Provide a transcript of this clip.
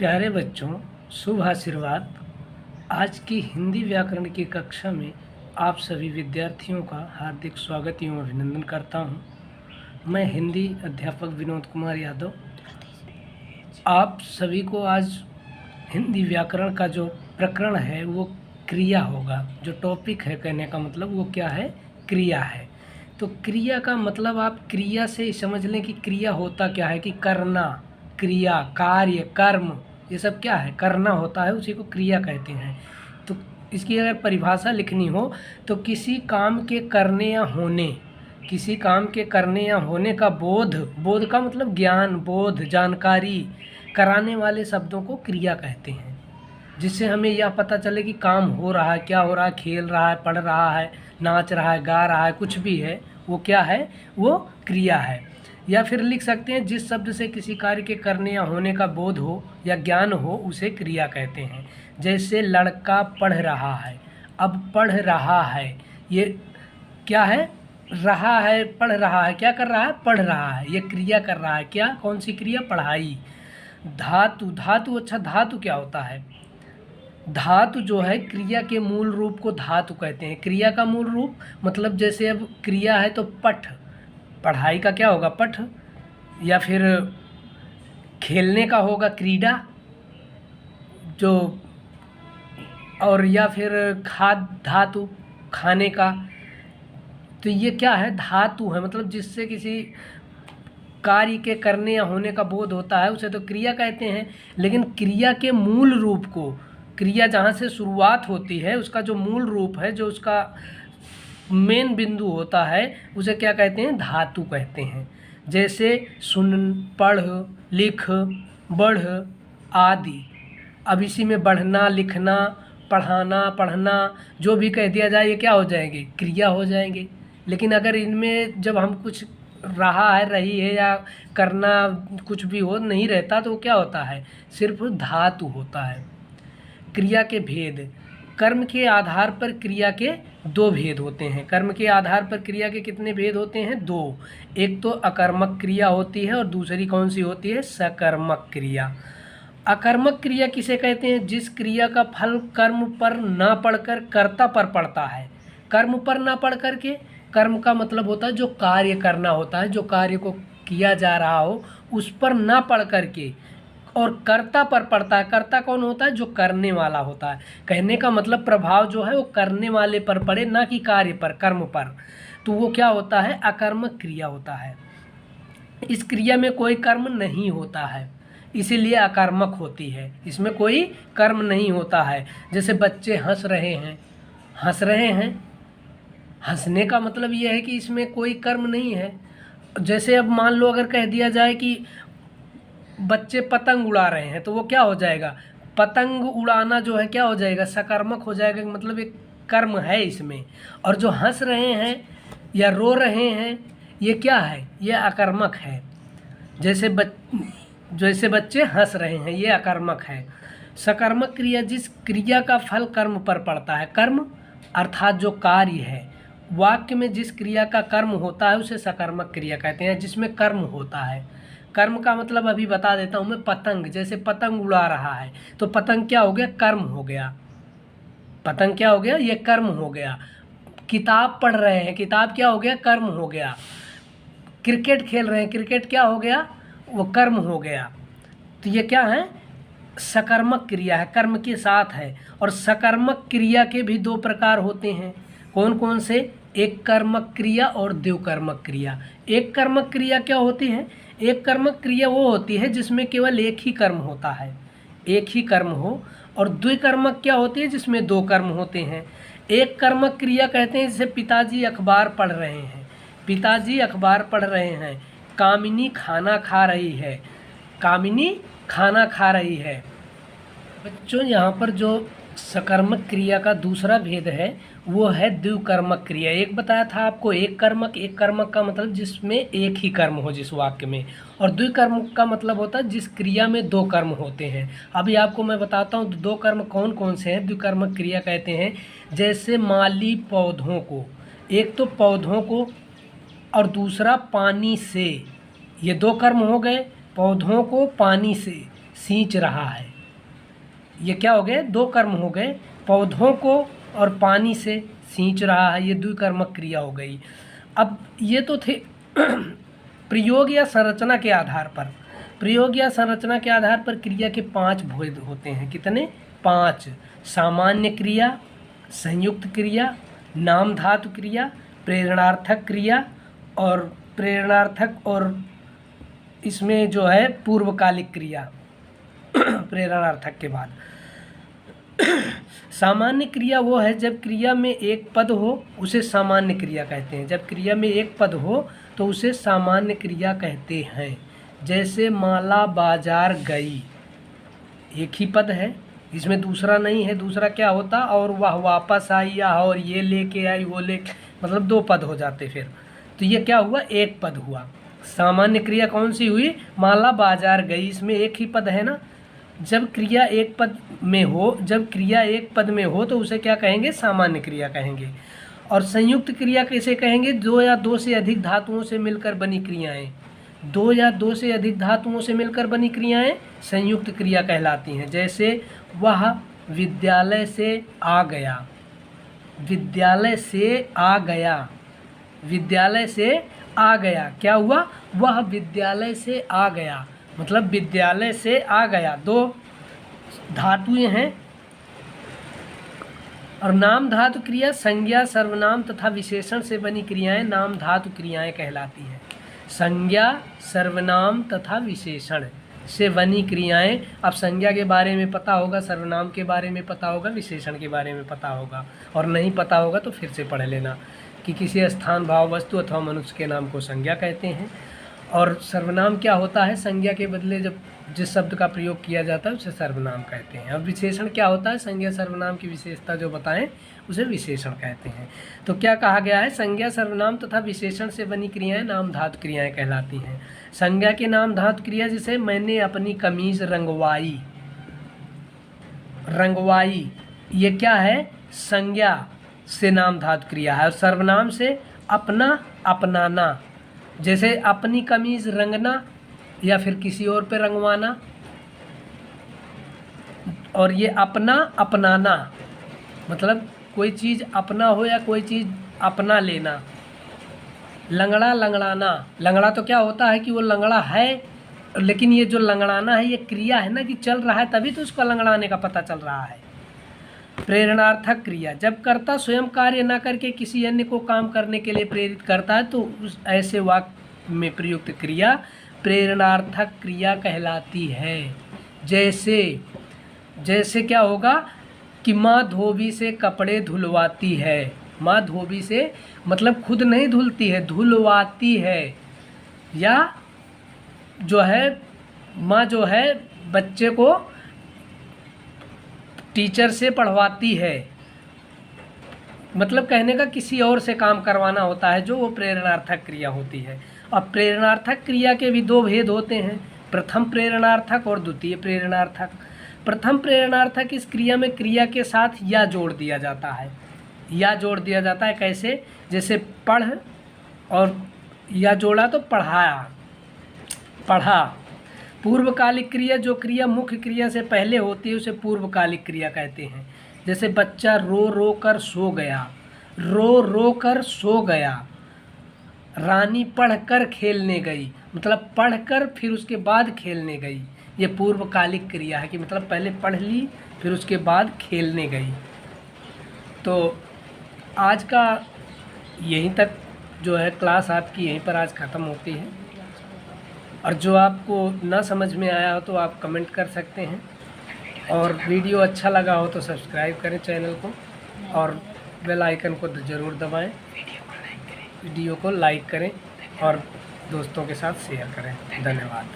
प्यारे बच्चों, शुभ आशीर्वाद। आज की हिंदी व्याकरण की कक्षा में आप सभी विद्यार्थियों का हार्दिक स्वागत एवं अभिनंदन करता हूं। मैं हिंदी अध्यापक विनोद कुमार यादव आप सभी को आज हिंदी व्याकरण का जो प्रकरण है वो क्रिया होगा। जो टॉपिक है, कहने का मतलब वो क्या है, क्रिया है। तो क्रिया का मतलब आप क्रिया से समझ लें कि क्रिया होता क्या है, कि करना, क्रिया, कार्य, कर्म, ये सब क्या है, करना होता है, उसी को क्रिया कहते हैं। तो इसकी अगर परिभाषा लिखनी हो तो किसी काम के करने या होने, किसी काम के करने या होने का बोध, बोध का मतलब ज्ञान, बोध, जानकारी कराने वाले शब्दों को क्रिया कहते हैं। जिससे हमें यह पता चले कि काम हो रहा है, क्या हो रहा है, खेल रहा है, पढ़ रहा है, नाच रहा है, गा रहा है, कुछ भी है, वो क्या है, वो क्रिया है। या फिर लिख सकते हैं जिस शब्द से किसी कार्य के करने या होने का बोध हो या ज्ञान हो उसे क्रिया कहते हैं। जैसे लड़का पढ़ रहा है, अब पढ़ रहा है, ये क्या है, रहा है, पढ़ रहा है, क्या कर रहा है, पढ़ रहा है, ये क्रिया कर रहा है। क्या, कौन सी क्रिया, पढ़ाई। धातु, धातु, अच्छा धातु क्या होता है, धातु जो है क्रिया के मूल रूप को धातु कहते हैं। क्रिया का मूल रूप मतलब जैसे अब क्रिया है तो पठ, पढ़ाई का क्या होगा, पठ, या फिर खेलने का होगा क्रीडा, जो, और या फिर खाद धातु, खाने का। तो ये क्या है, धातु है, मतलब जिससे किसी कार्य के करने या होने का बोध होता है उसे तो क्रिया कहते हैं। लेकिन क्रिया के मूल रूप को, क्रिया जहाँ से शुरुआत होती है उसका जो मूल रूप है, जो उसका मेन बिंदु होता है, उसे क्या कहते हैं, धातु कहते हैं। जैसे सुन, पढ़, लिख, बढ़ आदि। अब इसी में बढ़ना, लिखना, पढ़ाना, पढ़ना जो भी कह दिया जाए ये क्या हो जाएंगे, क्रिया हो जाएंगे। लेकिन अगर इनमें जब हम कुछ रहा है, रही है, या करना कुछ भी हो नहीं रहता तो क्या होता है, सिर्फ धातु होता है। क्रिया के भेद, कर्म के आधार पर क्रिया के दो भेद होते हैं। कर्म के आधार पर क्रिया के कितने भेद होते हैं, दो। एक तो अकर्मक क्रिया होती है और दूसरी कौन सी होती है, सकर्मक क्रिया। अकर्मक क्रिया किसे कहते हैं, जिस क्रिया का फल कर्म पर ना पड़कर कर्ता पर पड़ता है। कर्म पर ना पड़ करके, कर्म का मतलब होता है जो कार्य करना होता है, जो कार्य को किया जा रहा हो उस पर ना पड़ करके, और कर्ता पर पड़ता है। कर्ता कौन होता है, जो करने वाला होता है। कहने का मतलब प्रभाव जो है वो करने वाले पर पड़े, ना कि कार्य पर, कर्म पर। तो वो क्या होता है, अकर्मक क्रिया होता है। इस क्रिया में कोई कर्म नहीं होता है, इसीलिए अकर्मक होती है। इसमें कोई कर्म नहीं होता है। जैसे बच्चे हंस रहे हैं, हंस रहे हैं, हंसने का मतलब ये है कि इसमें कोई कर्म नहीं है। जैसे अब मान लो अगर कह दिया जाए कि बच्चे पतंग उड़ा रहे हैं, तो वो क्या हो जाएगा, पतंग उड़ाना जो है क्या हो जाएगा, सकर्मक हो जाएगा, मतलब एक कर्म है इसमें। और जो हंस रहे हैं या रो रहे हैं ये क्या है, ये अकर्मक है। जैसे बच्चे हंस रहे हैं, ये अकर्मक है। सकर्मक क्रिया, जिस क्रिया का फल कर्म पर पड़ता है। कर्म अर्थात जो कार्य है, वाक्य में जिस क्रिया का कर्म होता है उसे सकर्मक क्रिया कहते हैं, जिसमें कर्म होता है। कर्म का मतलब अभी बता देता हूँ मैं। पतंग, जैसे पतंग उड़ा रहा है तो पतंग क्या हो गया, कर्म हो गया। पतंग क्या हो गया, ये कर्म हो गया। किताब पढ़ रहे हैं, किताब क्या हो गया, कर्म हो गया। क्रिकेट खेल रहे हैं, क्रिकेट क्या हो गया, वो कर्म हो गया। तो ये क्या है, सकर्मक क्रिया है, कर्म के साथ है। और सकर्मक क्रिया के भी दो प्रकार होते हैं। कौन कौन से, एक कर्मक क्रिया और द्विकर्मक क्रिया। एक कर्मक क्रिया क्या होती है, एक कर्मक क्रिया वो होती है जिसमें केवल एक ही कर्म होता है, एक ही कर्म हो। और द्विकर्मक क्या होती है, जिसमें दो कर्म होते हैं। एक कर्मक क्रिया कहते हैं जैसे पिताजी अखबार पढ़ रहे हैं, पिताजी अखबार पढ़ रहे हैं। कामिनी खाना खा रही है, कामिनी खाना खा रही है। बच्चों यहाँ पर जो सकर्मक क्रिया का दूसरा भेद है वो है द्विकर्मक क्रिया। एक बताया था आपको एक कर्मक, एक कर्मक का मतलब जिसमें एक ही कर्म हो जिस वाक्य में, और द्विकर्मक का मतलब होता है जिस क्रिया में दो कर्म होते हैं। अभी आपको मैं बताता हूँ दो कर्म कौन कौन से हैं, द्विकर्मक क्रिया कहते हैं। जैसे माली पौधों को, एक तो पौधों को और दूसरा पानी से, ये दो कर्म हो गए। पौधों को पानी से सींच रहा है। ये क्या हो गए, दो कर्म हो गए, पौधों को और पानी से सींच रहा है, ये द्विकर्मक क्रिया हो गई। अब ये तो थे प्रयोग या संरचना के आधार पर। प्रयोग या संरचना के आधार पर क्रिया के 5 भेद होते हैं। कितने? 5। सामान्य क्रिया, संयुक्त क्रिया, नाम धातु क्रिया, प्रेरणार्थक क्रिया और प्रेरणार्थक, और इसमें जो है पूर्वकालिक क्रिया प्रेरणार्थक के बाद। सामान्य क्रिया वो है जब क्रिया में एक पद हो, उसे सामान्य क्रिया कहते हैं। जब क्रिया में एक पद हो तो उसे सामान्य क्रिया कहते हैं। जैसे माला बाजार गई, एक ही पद है, इसमें दूसरा नहीं है। दूसरा क्या होता, और वह वापस आई, या और ये लेके आई, वो ले, मतलब 2 पद हो जाते फिर। तो ये क्या हुआ, एक पद हुआ। सामान्य क्रिया कौन सी हुई, माला बाजार गई, इसमें एक ही पद है ना। जब क्रिया एक पद में हो, जब क्रिया एक पद में हो तो उसे क्या कहेंगे, सामान्य क्रिया कहेंगे। और संयुक्त क्रिया कैसे कहेंगे, 2 या 2 से अधिक धातुओं से मिलकर बनी क्रियाएं। 2 या 2 से अधिक धातुओं से मिलकर बनी क्रियाएं संयुक्त क्रिया कहलाती हैं। जैसे वह विद्यालय से आ गया, विद्यालय से आ गया, विद्यालय से आ गया, क्या हुआ, वह विद्यालय से आ गया, मतलब विद्यालय से आ गया, 2 धातुएं हैं। और नाम धातु क्रिया संज्ञा, सर्वनाम तथा विशेषण से बनी क्रियाएं नाम धातु क्रियाएं कहलाती हैं। संज्ञा, सर्वनाम तथा विशेषण से बनी क्रियाएं। अब संज्ञा के बारे में पता होगा, सर्वनाम के बारे में पता होगा, विशेषण के बारे में पता होगा, और नहीं पता होगा तो फिर से पढ़ लेना कि किसी स्थान, भाव, वस्तु अथवा मनुष्य के नाम को संज्ञा कहते हैं। और सर्वनाम क्या होता है, संज्ञा के बदले जब जिस शब्द का प्रयोग किया जाता है उसे सर्वनाम कहते हैं। और विशेषण क्या होता है, संज्ञा सर्वनाम की विशेषता जो बताएं उसे विशेषण कहते हैं। तो क्या कहा गया है, संज्ञा, सर्वनाम तथा विशेषण से बनी क्रियाएं नाम धातु क्रियाएं कहलाती हैं। संज्ञा के नाम धातु क्रिया, जैसे मैंने अपनी कमीज रंगवाई, रंगवाई, ये क्या है, संज्ञा से नाम धातु क्रिया है। और सर्वनाम से अपना, अपनाना, जैसे अपनी कमीज रंगना या फिर किसी और पे रंगवाना। और ये अपना, अपनाना, मतलब कोई चीज़ अपना हो या कोई चीज़ अपना लेना। लंगड़ा, लंगड़ाना, लंगड़ा तो क्या होता है कि वो लंगड़ा है, लेकिन ये जो लंगड़ाना है ये क्रिया है ना, कि चल रहा है तभी तो उसको लंगड़ाने का पता चल रहा है। प्रेरणार्थक क्रिया, जब कर्ता स्वयं कार्य न करके किसी अन्य को काम करने के लिए प्रेरित करता है तो उस ऐसे वाक्य में प्रयुक्त क्रिया प्रेरणार्थक क्रिया कहलाती है। जैसे क्या होगा कि माँ धोबी से कपड़े धुलवाती है। माँ धोबी से मतलब खुद नहीं धुलती है, धुलवाती है। या जो है माँ जो है बच्चे को टीचर से पढ़वाती है, मतलब कहने का किसी और से काम करवाना होता है, जो वो प्रेरणार्थक क्रिया होती है। अब प्रेरणार्थक क्रिया के भी 2 भेद होते हैं, प्रथम प्रेरणार्थक और द्वितीय प्रेरणार्थक। प्रथम प्रेरणार्थक, इस क्रिया में क्रिया के साथ या जोड़ दिया जाता है। या जोड़ दिया जाता है कैसे, जैसे पढ़, और या जोड़ा तो पढ़ाया, पढ़ा। पूर्वकालिक क्रिया, जो क्रिया मुख्य क्रिया से पहले होती है उसे पूर्वकालिक क्रिया कहते हैं। जैसे बच्चा रो रो कर सो गया, रो रो कर सो गया। रानी पढ़ कर खेलने गई, मतलब पढ़ कर फिर उसके बाद खेलने गई। ये पूर्वकालिक क्रिया है कि मतलब पहले पढ़ ली फिर उसके बाद खेलने गई। तो आज का यहीं तक जो है क्लास आपकी यहीं पर आज ख़त्म होती है। और जो आपको ना समझ में आया हो तो आप कमेंट कर सकते हैं, और वीडियो अच्छा लगा हो तो सब्सक्राइब करें चैनल को, और बेल आइकन को ज़रूर दबाएं, वीडियो को लाइक करें और दोस्तों के साथ शेयर करें। धन्यवाद।